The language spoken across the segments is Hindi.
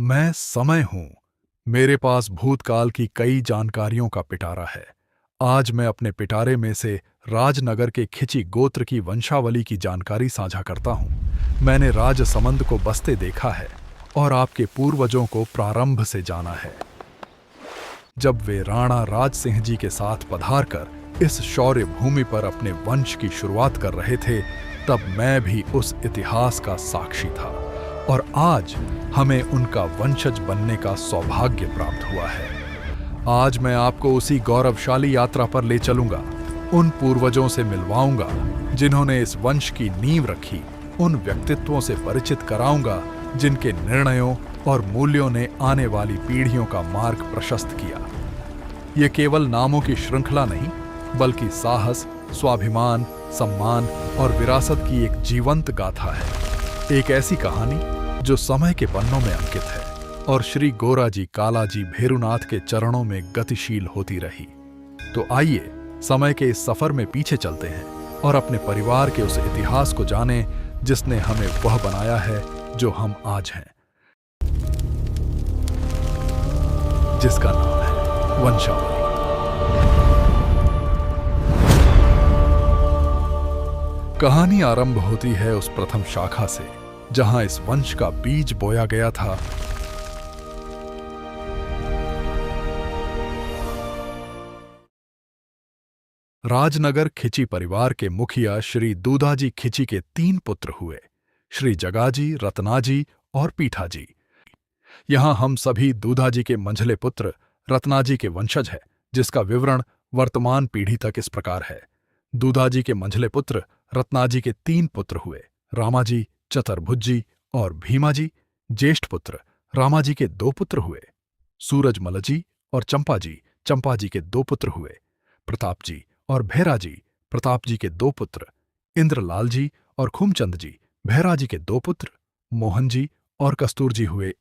मैं समय हूं। मेरे पास भूतकाल की कई जानकारियों का पिटारा है। आज मैं अपने पिटारे में से राजनगर के खिची गोत्र की वंशावली की जानकारी साझा करता हूं। मैंने राजसमंद को बसते देखा है और आपके पूर्वजों को प्रारंभ से जाना है। जब वे राणा राज सिंह जी के साथ पधार कर इस शौर्य भूमि पर अपने वंश की शुरुआत कर रहे थे, तब मैं भी उस इतिहास का साक्षी था और आज हमें उनका वंशज बनने का सौभाग्य प्राप्त हुआ है। आज मैं आपको उसी गौरवशाली यात्रा पर ले चलूंगा, उन पूर्वजों से मिलवाऊंगा जिन्होंने इस वंश की नींव रखी, उन व्यक्तित्वों से परिचित कराऊंगा जिनके निर्णयों और मूल्यों ने आने वाली पीढ़ियों का मार्ग प्रशस्त किया। ये केवल नामों की श्रृंखला नहीं, बल्कि साहस, स्वाभिमान, सम्मान और विरासत की एक जीवंत गाथा है। एक ऐसी कहानी जो समय के पन्नों में अंकित है और श्री गोराजी कालाजी भेरुनाथ के चरणों में गतिशील होती रही। तो आइए समय के इस सफर में पीछे चलते हैं और अपने परिवार के उस इतिहास को जानें जिसने हमें वह बनाया है जो हम आज हैं, जिसका नाम है वंशावली। कहानी आरंभ होती है उस प्रथम शाखा से जहां इस वंश का बीज बोया गया था। राजनगर खिची परिवार के मुखिया श्री दूधाजी खिची के 3 पुत्र हुए, श्री जगाजी, रत्नाजी और पीठाजी। यहां हम सभी दूधाजी के मंझले पुत्र रत्नाजी के वंशज हैं, जिसका विवरण वर्तमान पीढ़ी तक इस प्रकार है। दूधाजी के मंझले पुत्र रत्नाजी के 3 पुत्र हुए, रामाजी, चतुर्भुजी और भीमाजी। ज्येष्ठ पुत्र रामाजी के 2 पुत्र हुए, सूरजमलजी और चंपाजी। चंपाजी के 2 पुत्र हुए, प्रतापजी और भैराजी। प्रतापजी के 2 पुत्र इंद्रलालजी और खुमचंदजी। भैराजी के 2 पुत्र मोहनजी और कस्तूरजी हुए।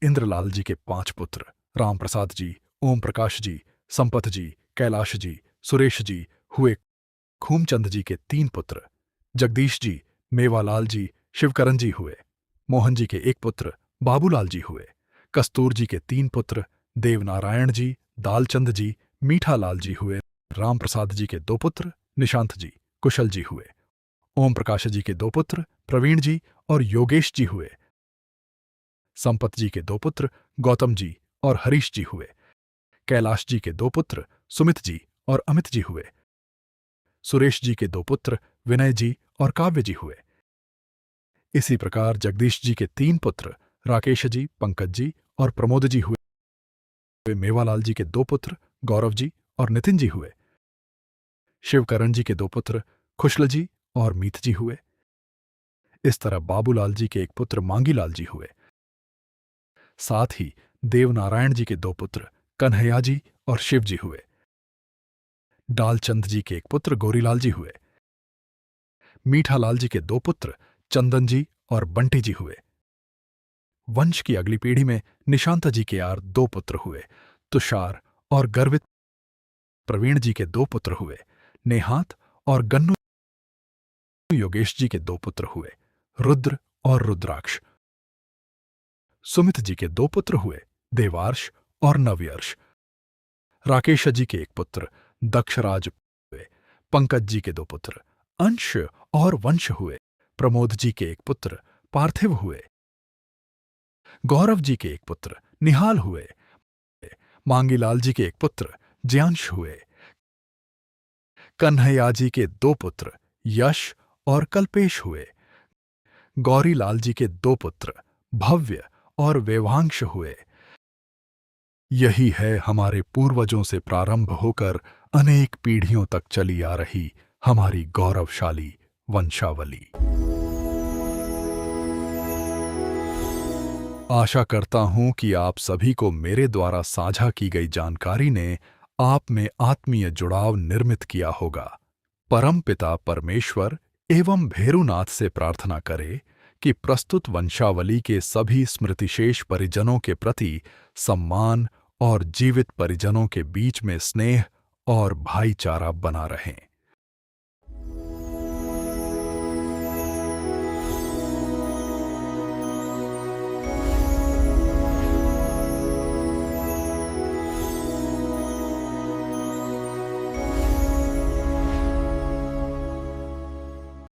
इंद्रलालजी के 5 पुत्र रामप्रसाद जी, ओम प्रकाश जी, संपत जी, कैलाश जी, सुरेश जी हुए। खूमचंद जी के 3 पुत्र जगदीश जी, मेवालाल जी, शिवकरण जी हुए। मोहन जी के 1 पुत्र बाबूलाल जी हुए। कस्तूर जी के 3 पुत्र देवनारायण जी, दालचंद जी, मीठालाल जी हुए। रामप्रसाद जी के 2 पुत्र निशांत जी, कुशल जी हुए। ओम प्रकाश जी के 2 पुत्र प्रवीण जी और योगेश जी हुए। संपत जी के 2 पुत्र गौतम जी और हरीश जी हुए। कैलाश जी के 2 पुत्र सुमित जी और अमित जी हुए। सुरेश जी के 2 पुत्र विनय जी और काव्य जी हुए। इसी प्रकार जगदीश जी के 3 पुत्र राकेश जी, पंकज जी और प्रमोद जी हुए। मेवालाल जी के 2 पुत्र गौरव जी और नितिन जी हुए। शिवकरण जी के 2 पुत्र खुशल जी और मीत जी हुए। इस तरह बाबूलाल जी के 1 पुत्र मांगीलाल जी हुए। साथ ही देवनारायण जी के 2 पुत्र कन्हैया जी और शिव जी हुए। डालचंद जी के 1 पुत्र गोरीलाल जी हुए। मीठालाल जी के 2 पुत्र चंदन जी और बंटी जी हुए। वंश की अगली पीढ़ी में निशांत जी के 2 पुत्र हुए, तुषार और गर्वित। प्रवीण जी के 2 पुत्र हुए, नेहात और गन्नू। योगेश जी के 2 पुत्र हुए, रुद्र और रुद्राक्ष। सुमित जी के 2 पुत्र हुए, देवार्ष और नवयर्ष। राकेश जी के 1 पुत्र दक्षराज हुए। पंकज जी के 2 पुत्र अंश और वंश हुए। प्रमोद जी के 1 पुत्र पार्थिव हुए। गौरव जी के 1 पुत्र निहाल हुए। मांगीलाल जी के 1 पुत्र ज्यांश हुए। कन्हैया जी के 2 पुत्र यश और कल्पेश हुए। गौरीलाल जी के 2 पुत्र भव्य और वेवांश हुए। यही है हमारे पूर्वजों से प्रारंभ होकर अनेक पीढ़ियों तक चली आ रही हमारी गौरवशाली वंशावली। आशा करता हूं कि आप सभी को मेरे द्वारा साझा की गई जानकारी ने आप में आत्मीय जुड़ाव निर्मित किया होगा। परमपिता परमेश्वर एवं भेरुनाथ से प्रार्थना करें कि प्रस्तुत वंशावली के सभी स्मृतिशेष परिजनों के प्रति सम्मान और जीवित परिजनों के बीच में स्नेह और भाईचारा बना रहें।